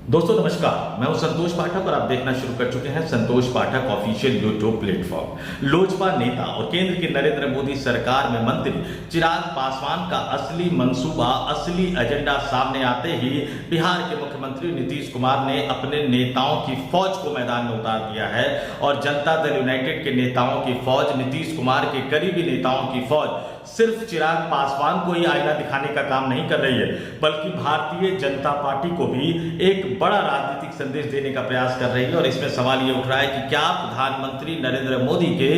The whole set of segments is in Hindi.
दोस्तों नमस्कार, मैं हूं संतोष पाठक और आप देखना शुरू कर चुके हैं संतोष पाठक ऑफिशियल यूट्यूब प्लेटफॉर्म। लोजपा नेता और केंद्र की नरेंद्र मोदी सरकार में मंत्री चिराग पासवान का असली मंसूबा, असली एजेंडा सामने आते ही बिहार के मुख्यमंत्री नीतीश कुमार ने अपने नेताओं की फौज को मैदान में उतार दिया है और जनता दल यूनाइटेड के नेताओं की फौज, नीतीश कुमार के करीबी नेताओं की फौज सिर्फ चिराग पासवान को ही आईना दिखाने का काम नहीं कर रही है, बल्कि भारतीय जनता पार्टी को भी एक बड़ा राजनीतिक संदेश देने का प्रयास कर रही है। और इसमें सवाल ये उठ रहा है कि क्या प्रधानमंत्री नरेंद्र मोदी के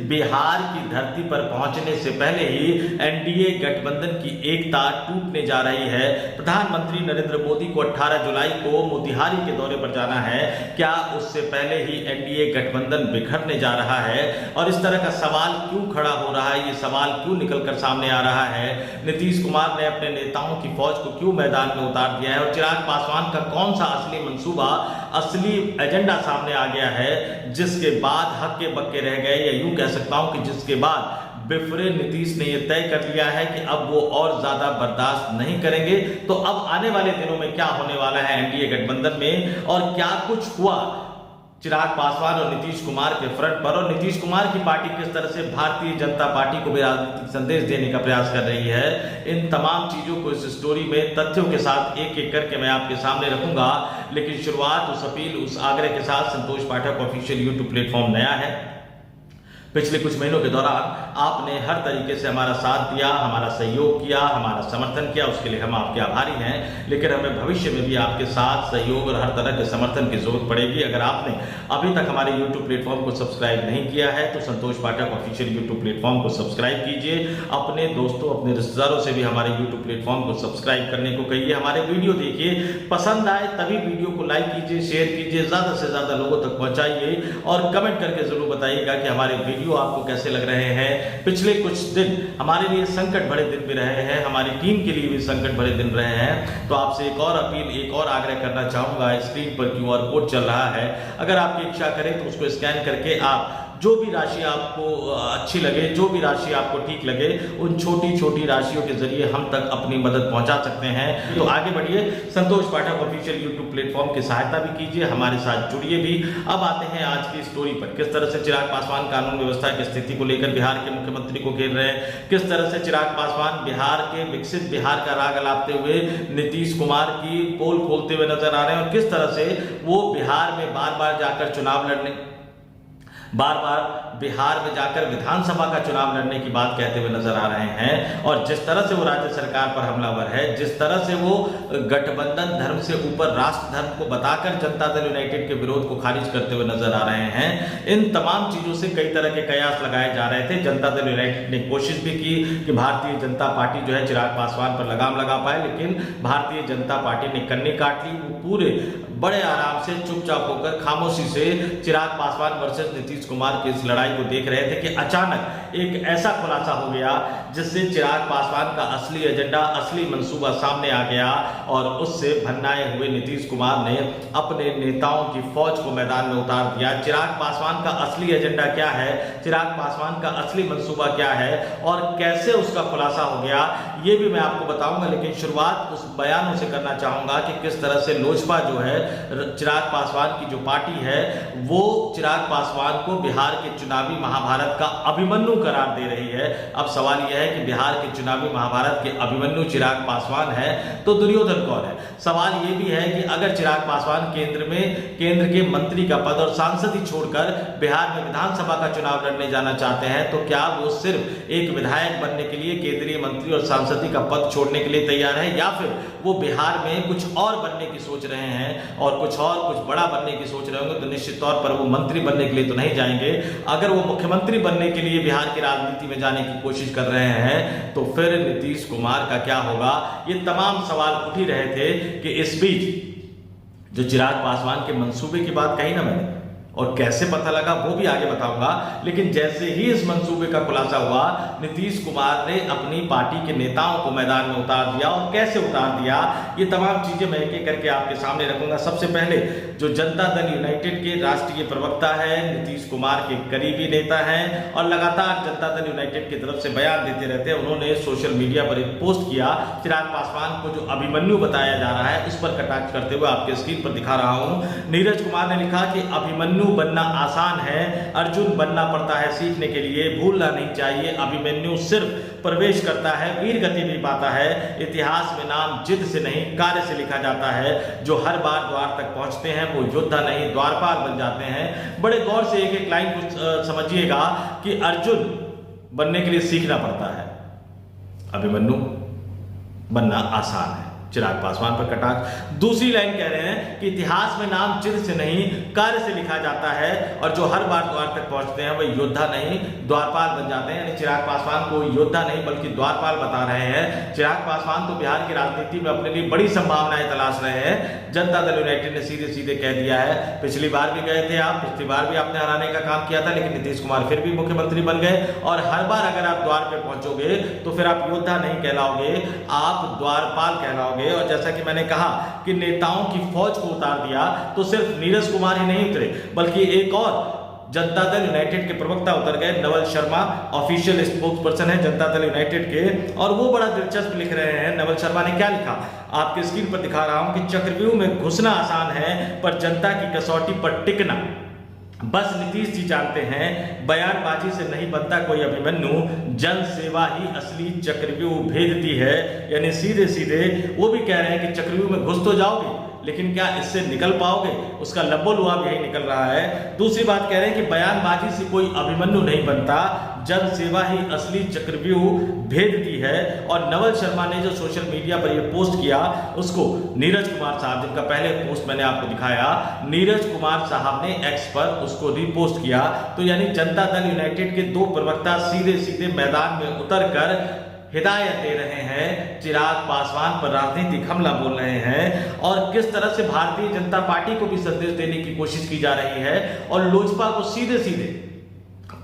बिहार की धरती पर पहुंचने से पहले ही एनडीए गठबंधन की एकता टूटने जा रही है। प्रधानमंत्री नरेंद्र मोदी को 18 जुलाई को मोतिहारी के दौरे पर जाना है, क्या उससे पहले ही एनडीए गठबंधन बिखरने जा रहा है? और इस तरह का सवाल क्यों खड़ा हो रहा है, ये सवाल क्यों निकल कर सामने आ रहा है? नीतीश कुमार ने अपने नेताओं की फौज को क्यों मैदान में उतार दिया है और चिराग पासवान का कौन सा असली मंसूबा, असली एजेंडा सामने आ गया है, जिसके बाद हक्के बक्के रह गए, या यूं कह सकता हूं कि जिसके बाद बिफरे नीतीश ने यह तय कर लिया है कि अब वो और ज्यादा बर्दाश्त नहीं करेंगे। तो अब आने वाले दिनों में क्या होने वाला है एनडीए गठबंधन में और क्या कुछ हुआ चिराग पासवान और नीतीश कुमार के फ्रंट पर, और नीतीश कुमार की पार्टी किस तरह से भारतीय जनता पार्टी को भी राजनीतिक संदेश देने का प्रयास कर रही है, इन तमाम चीजों को इस स्टोरी में तथ्यों के साथ एक एक करके मैं आपके सामने रखूंगा। लेकिन शुरुआत उस अपील, उस आग्रह के साथ, संतोष पाठक ऑफिशियल यूट्यूब प्लेटफॉर्म नया है। पिछले कुछ महीनों के दौरान आपने हर तरीके से हमारा साथ दिया, हमारा सहयोग किया, हमारा समर्थन किया, उसके लिए हम आपके आभारी हैं। लेकिन हमें भविष्य में भी आपके साथ सहयोग और हर तरह के समर्थन की जरूरत पड़ेगी। अगर आपने अभी तक हमारे यूट्यूब प्लेटफॉर्म को सब्सक्राइब नहीं किया है तो संतोष पाठक ऑफिशियल यूट्यूब प्लेटफॉर्म को सब्सक्राइब कीजिए। अपने दोस्तों, अपने रिश्तेदारों से भी हमारे यूट्यूब प्लेटफॉर्म को सब्सक्राइब करने को कहिए। हमारे वीडियो देखिए, पसंद आए तभी वीडियो को लाइक कीजिए, शेयर कीजिए, ज्यादा से ज्यादा लोगों तक पहुंचाइए और कमेंट करके जरूर बताइएगा कि हमारे वीडियो आपको कैसे लग रहे हैं। पिछले कुछ दिन हमारे लिए संकट भरे दिन भी रहे हैं, हमारी टीम के लिए भी संकट भरे दिन रहे हैं। तो आपसे एक और अपील, एक और आग्रह करना चाहूंगा। स्क्रीन पर क्यूआर कोड चल रहा है, अगर आपकी इच्छा करें तो उसको स्कैन करके आप जो भी राशि आपको अच्छी लगे, जो भी राशि आपको ठीक लगे, उन छोटी छोटी राशियों के जरिए हम तक अपनी मदद पहुंचा सकते हैं। तो आगे बढ़िए, संतोष पाठक ऑफिशियल यूट्यूब प्लेटफॉर्म की सहायता भी कीजिए, हमारे साथ जुड़िए भी। अब आते हैं आज की स्टोरी पर। किस तरह से चिराग पासवान कानून व्यवस्था की स्थिति को लेकर बिहार के मुख्यमंत्री को घेर रहे हैं, किस तरह से चिराग पासवान बिहार के विकसित बिहार का राग अलापते हुए नीतीश कुमार की पोल खोलते हुए नजर आ रहे हैं, और किस तरह से वो बिहार में बार बार जाकर चुनाव लड़ने, बार बार बिहार में जाकर विधानसभा का चुनाव लड़ने की बात कहते हुए नजर आ रहे हैं। और जिस तरह से वो राज्य सरकार पर हमलावर है, जिस तरह से वो गठबंधन धर्म से ऊपर राष्ट्र धर्म को बताकर जनता दल यूनाइटेड के विरोध को खारिज करते हुए नजर आ रहे हैं, इन तमाम चीजों से कई तरह के कयास लगाए जा रहे थे। जनता दल यूनाइटेड ने कोशिश भी की कि भारतीय जनता पार्टी जो है चिराग पासवान पर लगाम लगा पाए, लेकिन भारतीय जनता पार्टी ने कन्नी काट ली। वो पूरे बड़े आराम से चुपचाप होकर खामोशी से चिराग पासवान वर्सेस नीतीश कुमार की इस लड़ाई को देख रहे थे कि अचानक एक ऐसा खुलासा हो गया जिससे चिराग पासवान का असली एजेंडा, असली मंसूबा सामने आ गया और उससे भन्नाए हुए नीतीश कुमार ने अपने नेताओं की फौज को मैदान में उतार दिया। चिराग पासवान का असली एजेंडा क्या है, चिराग पासवान का असली मंसूबा क्या है और कैसे उसका खुलासा हो गया, ये भी मैं आपको बताऊंगा। लेकिन शुरुआत उस बयानों से करना चाहूंगा कि किस तरह से लोजपा जो है, चिराग पासवान की जो पार्टी है, वो चिराग पासवान को बिहार के चुनावी महाभारत का अभिमन्यु करार दे रही है। अब सवाल यह है कि बिहार के चुनावी महाभारत के अभिमन्यु चिराग पासवान है तो दुर्योधन कौन है? सवाल यह भी है कि अगर चिराग पासवान केंद्र के मंत्री का पद और सांसद ही छोड़कर बिहार में विधानसभा का चुनाव लड़ने जाना चाहते हैं, तो क्या वो सिर्फ एक विधायक बनने के लिए केंद्रीय मंत्री और सांसदी का पद छोड़ने के लिए तैयार है, या फिर वो बिहार में कुछ और बनने की सोच रहे हैं और कुछ बड़ा बनने की सोच रहे होंगे? तो निश्चित तौर पर वो मंत्री बनने के लिए तो नहीं जाएंगे। अगर वो मुख्यमंत्री बनने के लिए बिहार की राजनीति में जाने की कोशिश कर रहे हैं तो फिर नीतीश कुमार का क्या होगा? ये तमाम सवाल उठ ही रहे थे कि इस बीच जो चिराग पासवान के मंसूबे की बात कही ना मैंने, और कैसे पता लगा वो भी आगे बताऊंगा। लेकिन जैसे ही इस मंसूबे का खुलासा हुआ, नीतीश कुमार ने अपनी पार्टी के नेताओं को मैदान में उतार दिया। और कैसे उतार दिया, ये तमाम चीजें मैं एक एक करके आपके सामने रखूंगा। सबसे पहले जो जनता दल यूनाइटेड के राष्ट्रीय प्रवक्ता है, नीतीश कुमार के करीबी नेता हैं और लगातार जनता दल यूनाइटेड की तरफ से बयान देते रहते हैं, उन्होंने सोशल मीडिया पर एक पोस्ट किया। चिराग पासवान को जो अभिमन्यु बताया जा रहा है, उस पर कटाक्ष करते हुए आपके स्क्रीन पर दिखा रहा हूं। नीरज कुमार ने लिखा कि अभिमन्यु बनना आसान है, अर्जुन बनना पड़ता है सीखने के लिए। भूलना नहीं चाहिए, अभिमन्यु सिर्फ प्रवेश करता है, वीर गति भी पाता है। इतिहास में नाम जिद से नहीं कार्य से लिखा जाता है। जो हर बार द्वार तक पहुंचते हैं वो योद्धा नहीं द्वारपाल बन जाते हैं। बड़े गौर से एक एक लाइन को समझिएगा कि अर्जुन बनने के लिए सीखना पड़ता है, अभिमन्यु बनना आसान है। चिराग पासवान पर कटाक्ष। दूसरी लाइन कह रहे हैं कि इतिहास में नाम चिन्ह से नहीं कार्य से लिखा जाता है और जो हर बार द्वार तक पहुंचते हैं वह योद्धा नहीं द्वारपाल बन जाते हैं। यानी चिराग पासवान को योद्धा नहीं बल्कि द्वारपाल बता रहे हैं। चिराग पासवान तो बिहार की राजनीति में अपने लिए बड़ी संभावनाएं तलाश रहे हैं। जनता दल यूनाइटेड ने सीधे सीधे कह दिया है, पिछली बार भी गए थे आप, पिछली बार भी आपने हराने का काम किया था, लेकिन नीतीश कुमार फिर भी मुख्यमंत्री बन गए और हर बार अगर आप द्वार पे पहुंचोगे तो फिर आप योद्धा नहीं कहलाओगे, आप द्वारपाल कहलाओगे। और जैसा कि मैंने कहा कि नेताओं की फौज को उतार दिया, तो सिर्फ नीरज कुमार ही नहीं उतरे बल्कि एक और जनता दल यूनाइटेड के प्रवक्ता उतर गए। Naval Sharma official spokes person है जनता दल यूनाइटेड के, और वो बड़ा दिलचस्प लिख रहे हैं। नवल शर्मा ने क्या लिखा आपके स्क्रीन पर दिखा रहा हूं कि चक्रव्यूह में घुसना आसान है पर जनता की कसौटी पर टिकना बस नीतीश जी जानते हैं। बयानबाजी से नहीं बनता कोई अभिमन्यु, जन सेवा ही असली चक्रव्यूह भेदती है। यानी सीधे सीधे वो भी कह रहे हैं कि चक्रव्यूह में घुस तो जाओगे, लेकिन क्या इससे निकल पाओगे? उसका लब्बो-लुआब यही निकल रहा है। दूसरी बात कह रहे हैं कि बयानबाजी से कोई अभिमन्यु नहीं बनता, जन सेवा ही असली चक्रव्यूह भेदती है। और नवल शर्मा ने जो सोशल मीडिया पर यह पोस्ट किया, उसको नीरज कुमार साहब, जिनका पहले पोस्ट मैंने आपको दिखाया, नीरज कुमार साहब ने एक्स पर उसको रिपोस्ट किया। तो यानी जनता दल यूनाइटेड के दो प्रवक्ता सीधे सीधे मैदान में उतरकर हिदायत दे रहे हैं, चिराग पासवान पर राजनीतिक हमला बोल रहे हैं और किस तरह से भारतीय जनता पार्टी को भी संदेश देने की कोशिश की जा रही है। और लोजपा को सीधे सीधे,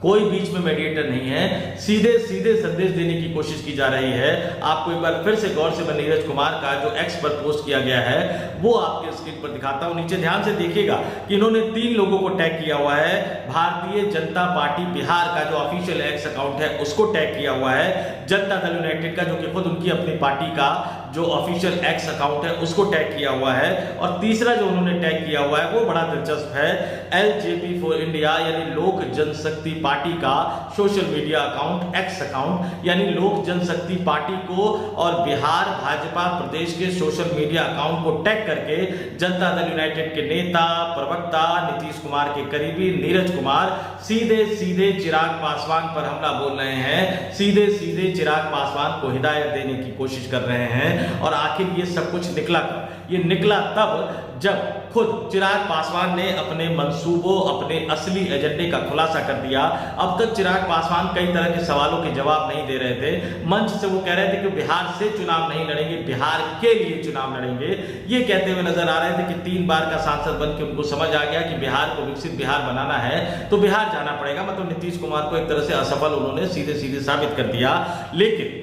कोई बीच में मेडिएटर नहीं है, सीधे सीधे संदेश देने की कोशिश की जा रही है। आपको एक बार फिर से गौर से मैं नीरज कुमार का जो एक्स पर पोस्ट किया गया है वो आपके स्क्रीन पर दिखाता हूं। नीचे ध्यान से देखिएगा कि इन्होंने 3 लोगों को टैग किया हुआ है। भारतीय जनता पार्टी बिहार का जो ऑफिशियल एक्स अकाउंट है उसको टैग किया हुआ है। जनता दल यूनाइटेड का जो कि खुद उनकी अपनी पार्टी का जो ऑफिशियल एक्स अकाउंट है उसको टैग किया हुआ है। और तीसरा जो उन्होंने टैग किया हुआ है वो बड़ा दिलचस्प है, LJP फॉर इंडिया यानी लोक जनशक्ति पार्टी का social media account, x account, यानी लोक जनशक्ति पार्टी को और बिहार भाजपा प्रदेश के सोशल मीडिया अकाउंट को टैग करके जनता दल यूनाइटेड के नेता प्रवक्ता नीतीश कुमार के करीबी नीरज कुमार सीधे सीधे चिराग पासवान पर हमला बोल रहे हैं, सीधे सीधे चिराग पासवान को हिदायत देने की कोशिश कर रहे हैं। और आखिर ये सब कुछ निकला कब? ये निकला तब जब खुद चिराग पासवान ने अपने मंसूबों, अपने असली एजेंडे का खुलासा कर दिया। अब तक चिराग पासवान कई तरह के सवालों के जवाब नहीं दे रहे थे। मंच से वो कह रहे थे कि बिहार से चुनाव नहीं लड़ेंगे, बिहार के लिए चुनाव लड़ेंगे, ये कहते हुए नजर आ रहे थे कि 3 बार का सांसद बन के उनको समझ आ गया कि बिहार को विकसित बिहार बनाना है तो बिहार जाना पड़ेगा। मतलब नीतीश कुमार को एक तरह से असफल उन्होंने सीधे सीधे साबित कर दिया। लेकिन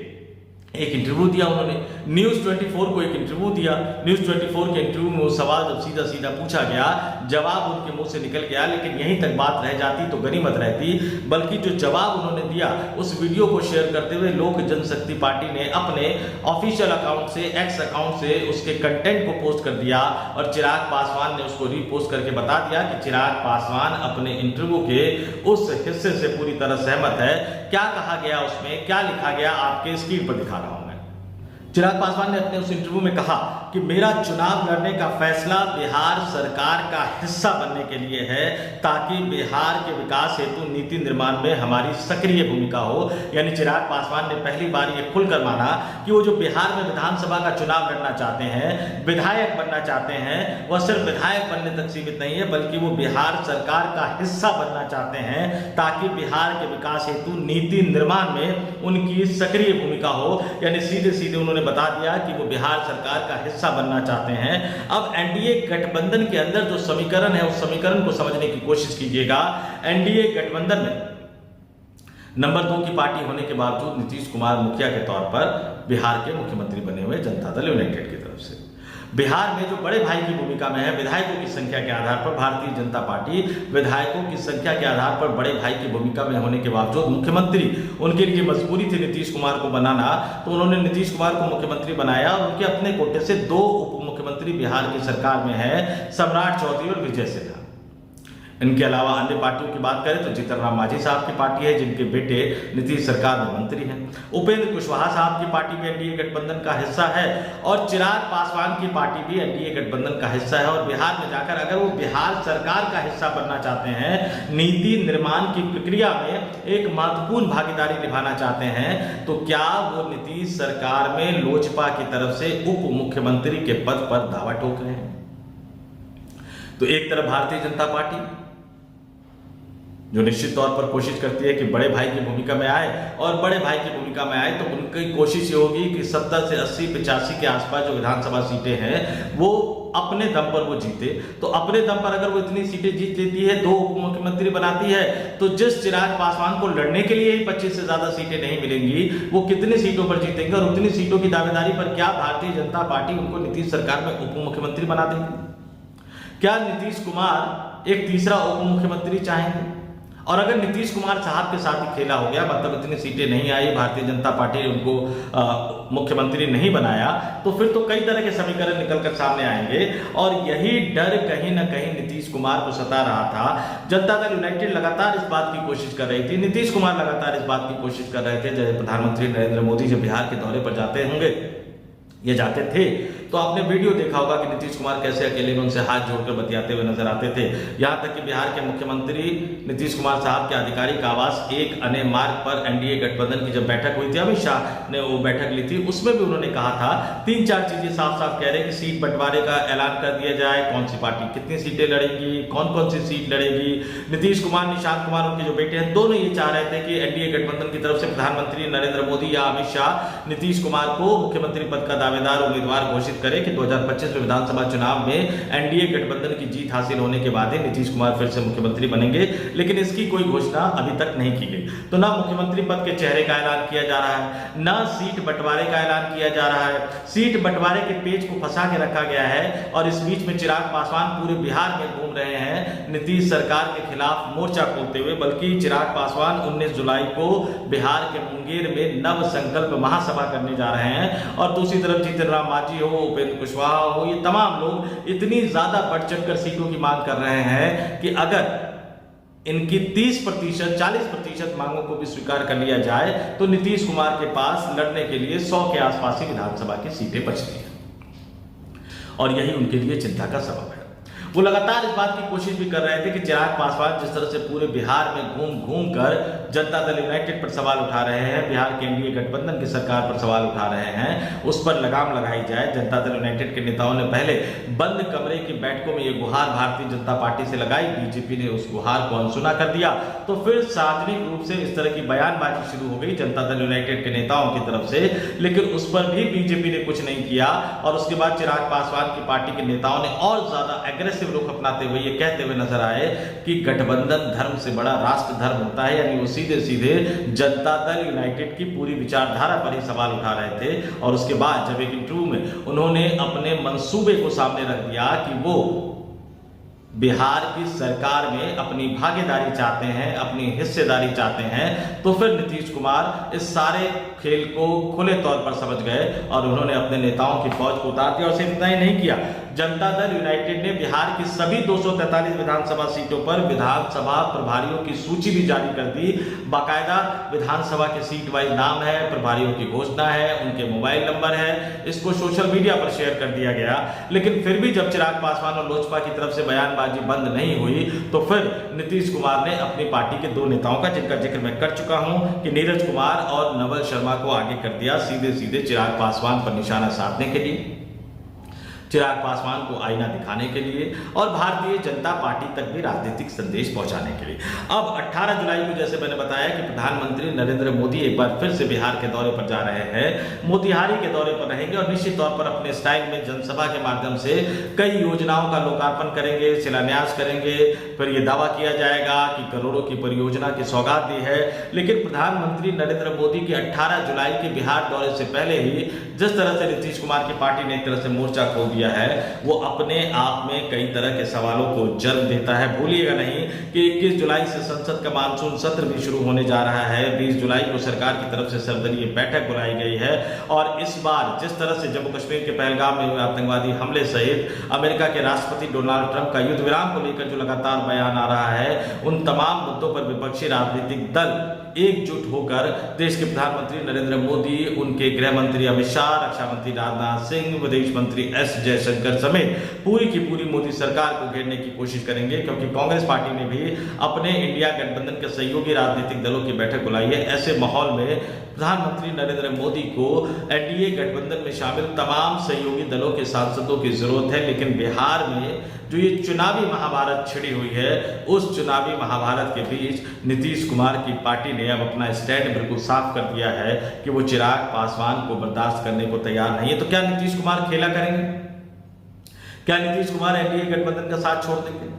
एक इंटरव्यू दिया उन्होंने, न्यूज़ 24 को एक इंटरव्यू दिया। न्यूज़ 24 के इंटरव्यू में वो सवाल जब सीधा सीधा पूछा गया, जवाब उनके मुंह से निकल गया, लेकिन यहीं तक बात रह जाती तो गनीमत रहती। बल्कि जो जवाब उन्होंने दिया उस वीडियो को शेयर करते हुए लोक जनशक्ति पार्टी ने अपने ऑफिशियल अकाउंट से, एक्स अकाउंट से उसके कंटेंट को पोस्ट कर दिया और चिराग पासवान ने उसको रीपोस्ट करके बता दिया कि चिराग पासवान अपने इंटरव्यू के उस हिस्से से पूरी तरह सहमत है। क्या कहा गया उसमें, क्या लिखा गया, आपके स्क्रीन पर दिखा रहा हूं मैं। चिराग पासवान ने अपने उस इंटरव्यू में कहा कि मेरा चुनाव लड़ने का फैसला बिहार सरकार का हिस्सा बनने के लिए है ताकि बिहार के विकास हेतु नीति निर्माण में हमारी सक्रिय भूमिका हो। यानी चिराग पासवान ने पहली बार ये खुलकर माना कि वो जो बिहार में विधानसभा का चुनाव लड़ना चाहते हैं, विधायक बनना चाहते हैं, वह सिर्फ विधायक बनने तक सीमित नहीं है बल्कि वो बिहार सरकार का हिस्सा बनना चाहते हैं ताकि बिहार के विकास हेतु नीति निर्माण में उनकी सक्रिय भूमिका हो। यानी सीधे सीधे उन्होंने उन्होंने बता दिया कि वो बिहार सरकार का हिस्सा बनना चाहते हैं। अब एनडीए गठबंधन के अंदर जो समीकरण है उस समीकरण को समझने की कोशिश कीजिएगा। एनडीए गठबंधन में नंबर 2 की पार्टी होने के बावजूद नीतीश कुमार मुखिया के तौर पर बिहार के मुख्यमंत्री बने हुए जनता दल यूनाइटेड की तरफ से। बिहार में जो बड़े भाई की भूमिका में है, विधायकों की संख्या के आधार पर भारतीय जनता पार्टी विधायकों की संख्या के आधार पर बड़े भाई की भूमिका में होने के बावजूद मुख्यमंत्री उनके लिए मजबूरी थी नीतीश कुमार को बनाना, तो उन्होंने नीतीश कुमार को मुख्यमंत्री बनाया और उनके अपने कोटे से 2 उप मुख्यमंत्री बिहार की सरकार में है, सम्राट चौधरी और विजय सिन्हा। इनके अलावा अन्य पार्टियों की बात करें तो जीतन राम मांझी साहब की पार्टी है, जिनके बेटे नीतीश सरकार में मंत्री हैं। उपेंद्र कुशवाहा साहब की पार्टी भी एनडीए गठबंधन का हिस्सा है और चिराग पासवान की पार्टी भी एनडीए गठबंधन का हिस्सा है। और बिहार में जाकर अगर वो बिहार सरकार का हिस्सा बनना चाहते हैं, नीति निर्माण की प्रक्रिया में एक महत्वपूर्ण भागीदारी निभाना चाहते हैं, तो क्या वो नीतीश सरकार में लोजपा की तरफ से उप मुख्यमंत्री के पद पर दावा ठोक रहे हैं? तो एक तरफ भारतीय जनता पार्टी जो निश्चित तौर पर कोशिश करती है कि बड़े भाई की भूमिका में आए, और बड़े भाई की भूमिका में आए तो उनकी कोशिश ये होगी कि 70 से 80 85 के आसपास जो विधानसभा सीटें हैं वो अपने दम पर वो जीते। तो अपने दम पर अगर वो इतनी सीटें जीत लेती है, 2 उप मुख्यमंत्री बनाती है, तो जिस चिराग पासवान को लड़ने के लिए ही 25 से ज्यादा सीटें नहीं मिलेंगी, वो कितनी सीटों पर जीतेंगे और उतनी सीटों की दावेदारी पर क्या भारतीय जनता पार्टी उनको नीतीश सरकार में उप मुख्यमंत्री बना देगी? क्या नीतीश कुमार एक तीसरा उप मुख्यमंत्री चाहेंगे? और अगर नीतीश कुमार साहब के साथ ही खेला हो गया, मतलब इतनी सीटें नहीं आई, भारतीय जनता पार्टी ने उनको मुख्यमंत्री नहीं बनाया, तो फिर तो कई तरह के समीकरण निकलकर सामने आएंगे। और यही डर कहीं ना कहीं नीतीश कुमार को सता रहा था। जनता दल यूनाइटेड लगातार इस बात की कोशिश कर रही थी, नीतीश कुमार लगातार इस बात की कोशिश कर रहे थे, जब प्रधानमंत्री नरेंद्र मोदी जब बिहार के दौरे पर जाते होंगे, ये जाते थे, तो आपने वीडियो देखा होगा कि नीतीश कुमार कैसे अकेले में उनसे हाथ जोड़कर बतियाते हुए नजर आते थे। यहां तक कि बिहार के मुख्यमंत्री नीतीश कुमार साहब के आधिकारिक आवास एक अन्य मार्ग पर एनडीए गठबंधन की जब बैठक हुई थी, अमित शाह ने वो बैठक ली थी, उसमें भी उन्होंने कहा था 3-4 चीजें साफ साफ कह रहे कि सीट बंटवारे का ऐलान कर दिया जाए, कौन सी पार्टी कितनी सीटें लड़ेगी, कौन कौन सी सीट लड़ेगी। नीतीश कुमार, निशांत कुमार उनके जो बेटे हैं, दोनों ये चाह रहे थे कि एनडीए गठबंधन की तरफ से प्रधानमंत्री नरेंद्र मोदी या अमित शाह नीतीश कुमार को मुख्यमंत्री पद का दावेदार उम्मीदवार घोषित करे कि 2025 में विधानसभा चुनाव में एनडीए गठबंधन की जीत हासिल होने के बाद ही नीतीश कुमार फिर से मुख्यमंत्री बनेंगे, लेकिन इसकी कोई घोषणा अभी तक नहीं की गई। तो ना मुख्यमंत्री पद के चेहरे का ऐलान किया जा रहा है, ना सीट बंटवारे का ऐलान किया जा रहा है। सीट बंटवारे के पेच को फंसा के रखा गया है और इस बीच में चिराग पासवान पूरे बिहार में घूम रहे हैं नीतीश सरकार के खिलाफ मोर्चा खोलते हुए। बल्कि चिराग पासवान 19 जुलाई को बिहार के मुंगेर में नव संकल्प महासभा करने जा रहे हैं, और दूसरी तरफ जीतन राम मांझी हो, उपेंद्र कुशवाहा हो, ये तमाम लोग इतनी ज्यादा बढ़ चढ़कर सीटों की मांग कर रहे हैं कि अगर इनकी 30%, 40% मांगों को भी स्वीकार कर लिया जाए तो नीतीश कुमार के पास लड़ने के लिए 100 के आसपास ही विधानसभा की सीटें बचती हैं, और यही उनके लिए चिंता का सबब है। वो लगातार इस बात की कोशिश भी कर रहे थे कि चिराग पासवान जिस तरह से पूरे बिहार में घूम घूम कर जनता दल यूनाइटेड पर सवाल उठा रहे हैं, बिहार के एनडीए गठबंधन की सरकार पर सवाल उठा रहे हैं, उस पर लगाम लगाई जाए। जनता दल यूनाइटेड के नेताओं ने पहले बंद कमरे की बैठकों में ये गुहार भारतीय जनता पार्टी से लगाई, बीजेपी ने उस गुहार को अनसुना कर दिया, तो फिर सार्वजनिक रूप से इस तरह की बयानबाजी शुरू हो गई जनता दल यूनाइटेड के नेताओं की तरफ से, लेकिन उस पर भी बीजेपी ने कुछ नहीं किया। और उसके बाद चिराग पासवान की पार्टी के नेताओं ने और ज्यादा एग्रेसिव रुख अपनाते हुए ये कहते हुए नजर आए कि गठबंधन धर्म से बड़ा राष्ट्र धर्म होता है, यानी वो सीधे सीधे जनता दल यूनाइटेड की पूरी विचारधारा पर ही सवाल उठा रहे थे। और उसके बाद जब एक इंटरव्यू में उन्होंने अपने मंसूबे को सामने रख दिया कि वो बिहार की सरकार में अपनी भागीदारी चाहते हैं, अपनी हिस्सेदारी चाहते हैं, तो फिर नीतीश कुमार इस सारे खेल को खुले तौर पर समझ गए और उन्होंने अपने नेताओं की फौज को उतार दिया। और सिर्फ इतना ही नहीं किया, जनता दल यूनाइटेड ने बिहार की सभी 243 विधानसभा सीटों पर विधानसभा प्रभारियों की सूची भी जारी कर दी। बाकायदा विधानसभा के सीट वाइज नाम है, प्रभारियों की घोषणा है, उनके मोबाइल नंबर है, इसको सोशल मीडिया पर शेयर कर दिया गया। लेकिन फिर भी जब चिराग पासवान और लोजपा की तरफ से बयानबाजी बंद नहीं हुई, तो फिर नीतीश कुमार ने अपनी पार्टी के 2 नेताओं का, जिनका जिक्र मैं कर चुका हूं कि नीरज कुमार और नवल शर्मा को आगे कर दिया, सीधे सीधे चिराग पासवान पर निशाना साधने के लिए। चिराग पासवान को आईना दिखाने के लिए और भारतीय जनता पार्टी तक भी राजनीतिक संदेश पहुंचाने के लिए। अब 18 जुलाई को जैसे मैंने बताया कि प्रधानमंत्री नरेंद्र मोदी एक बार फिर से बिहार के दौरे पर जा रहे हैं, मोतिहारी के दौरे पर रहेंगे और निश्चित तौर पर अपने स्टाइल में जनसभा के माध्यम से कई योजनाओं का लोकार्पण करेंगे, शिलान्यास करेंगे। फिर यह दावा किया जाएगा कि करोड़ों की परियोजना की सौगात दी है। लेकिन प्रधानमंत्री नरेंद्र मोदी के 18 जुलाई के बिहार दौरे से पहले ही जिस तरह से नीतीश कुमार की पार्टी ने एक तरह से मोर्चा खोल दिया है, वो अपने आप में कई तरह के सवालों को जन्म देता है। भूलिएगा नहीं कि 21 जुलाई से संसद का मानसून सत्र भी शुरू होने जा रहा है। 20 जुलाई को सरकार की तरफ से सर्वदलीय बैठक बुलाई गई है और इस बार जिस तरह से जम्मू कश्मीर के पहलगाम में हुए आतंकवादी हमले सहित अमेरिका के राष्ट्रपति डोनाल्ड ट्रंप का युद्ध विराम को लेकर जो लगातार बयान आ रहा है, उन तमाम मुद्दों पर विपक्षी राजनीतिक दल एकजुट होकर देश के प्रधानमंत्री नरेंद्र मोदी, उनके गृह मंत्री अमित शाह, रक्षा मंत्री राजनाथ सिंह, विदेश मंत्री एस जयशंकर समेत पूरी की पूरी मोदी सरकार को घेरने की कोशिश करेंगे, क्योंकि कांग्रेस पार्टी ने भी अपने इंडिया गठबंधन के सहयोगी राजनीतिक दलों की बैठक बुलाई है। ऐसे माहौल में प्रधानमंत्री नरेंद्र मोदी को एनडीए गठबंधन में शामिल तमाम सहयोगी दलों के सांसदों की जरूरत है। लेकिन बिहार में जो ये चुनावी महाभारत छिड़ी हुई है, उस चुनावी महाभारत के बीच नीतीश कुमार की पार्टी ने अब अपना स्टैंड बिल्कुल साफ कर दिया है कि वो चिराग पासवान को बर्दाश्त करने को तैयार नहीं है। तो क्या नीतीश कुमार खेला करेंगे? क्या नीतीश कुमार एनडीए गठबंधन का साथ छोड़ देंगे?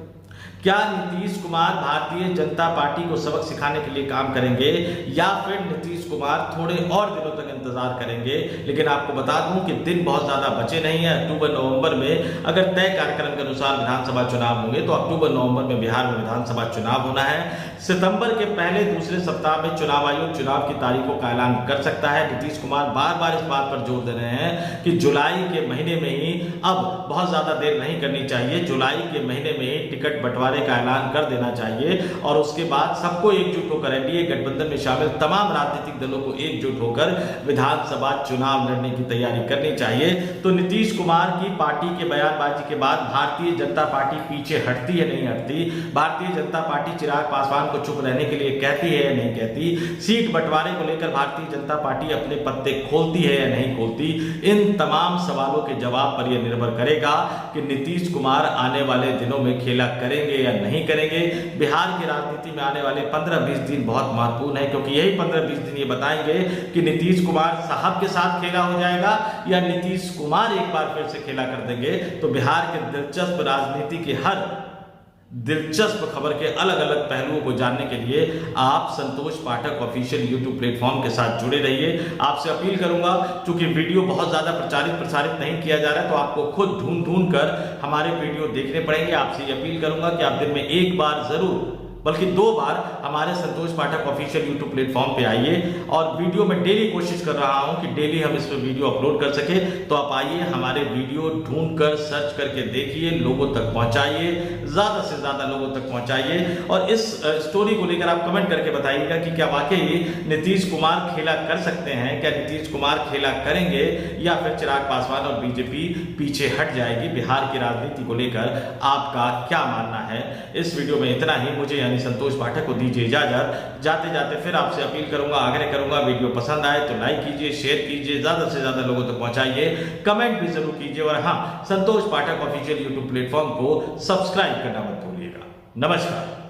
क्या नीतीश कुमार भारतीय जनता पार्टी को सबक सिखाने के लिए काम करेंगे या फिर नीतीश कुमार थोड़े और दिनों तक इंतजार करेंगे? लेकिन आपको बता दूं कि दिन बहुत ज्यादा बचे नहीं है। अक्टूबर नवंबर में अगर तय कार्यक्रम के अनुसार विधानसभा चुनाव होंगे तो अक्टूबर नवंबर में बिहार में विधानसभा चुनाव होना है। सितंबर के पहले दूसरे सप्ताह में चुनाव आयोग चुनाव की तारीखों का ऐलान कर सकता है। नीतीश कुमार बार बार इस बात पर जोर दे रहे हैं कि जुलाई के महीने में ही, अब बहुत ज्यादा देर नहीं करनी चाहिए, जुलाई के महीने में ही टिकट बंटवारे का ऐलान कर देना चाहिए और उसके बाद सबको एकजुट होकर एनडीए गठबंधन में शामिल तमाम राजनीतिक दलों को एकजुट होकर विधानसभा चुनाव लड़ने की तैयारी करनी चाहिए। तो नीतीश कुमार की पार्टी के बयानबाजी के बाद भारतीय जनता पार्टी पीछे हटती है नहीं हटती? भारतीय जनता पार्टी चिराग पासवान को चुप रहने के लिए कहती है या नहीं कहती? सीट बंटवारे को लेकर भारतीय जनता पार्टी अपने पत्ते खोलती है या नहीं खोलती? इन तमाम सवालों के जवाब पर यह निर्भर करेगा कि नीतीश कुमार आने वाले दिनों में खेला करेंगे या नहीं करेंगे। बिहार की राजनीति में आने वाले 15-20 दिन बहुत महत्वपूर्ण है, क्योंकि यही 15-20 दिन ये बताएंगे कि नीतीश कुमार साहब के साथ खेला हो जाएगा या नीतीश कुमार एक बार फिर से खेला कर देंगे। तो बिहार के दिलचस्प राजनीति के हर दिलचस्प खबर के अलग अलग पहलुओं को जानने के लिए आप संतोष पाठक ऑफिशियल यूट्यूब प्लेटफॉर्म के साथ जुड़े रहिए। आपसे अपील करूंगा, क्योंकि वीडियो बहुत ज्यादा प्रसारित नहीं किया जा रहा है, तो आपको खुद ढूंढ कर हमारे वीडियो देखने पड़ेंगे। आपसे ये अपील करूंगा कि आप दिन में एक बार जरूर, बल्कि 2 बार हमारे संतोष पाठक ऑफिशियल यूट्यूब प्लेटफॉर्म पे आइए। और वीडियो में डेली कोशिश कर रहा हूं कि डेली हम इस पे वीडियो अपलोड कर सके। तो आप आइए, हमारे वीडियो ढूंढकर सर्च करके देखिए, लोगों तक पहुंचाइए, ज्यादा से ज्यादा लोगों तक पहुंचाइए। और इस स्टोरी को लेकर आप कमेंट करके बताइएगा कि क्या वाकई नीतीश कुमार खेला कर सकते हैं, क्या नीतीश कुमार खेला करेंगे या फिर चिराग पासवान और बीजेपी पीछे हट जाएगी। बिहार की राजनीति को लेकर आपका क्या मानना है? इस वीडियो में इतना ही। मुझे संतोष पाठक को दीजिए इजाजत। जाते जाते फिर आपसे अपील करूंगा, आग्रह करूंगा, वीडियो पसंद आए तो लाइक कीजिए, शेयर कीजिए, ज्यादा से ज्यादा लोगों तक पहुंचाइए, कमेंट भी जरूर कीजिए और हाँ, संतोष पाठक ऑफिशियल यूट्यूब प्लेटफॉर्म को सब्सक्राइब करना मत भूलिएगा। नमस्कार।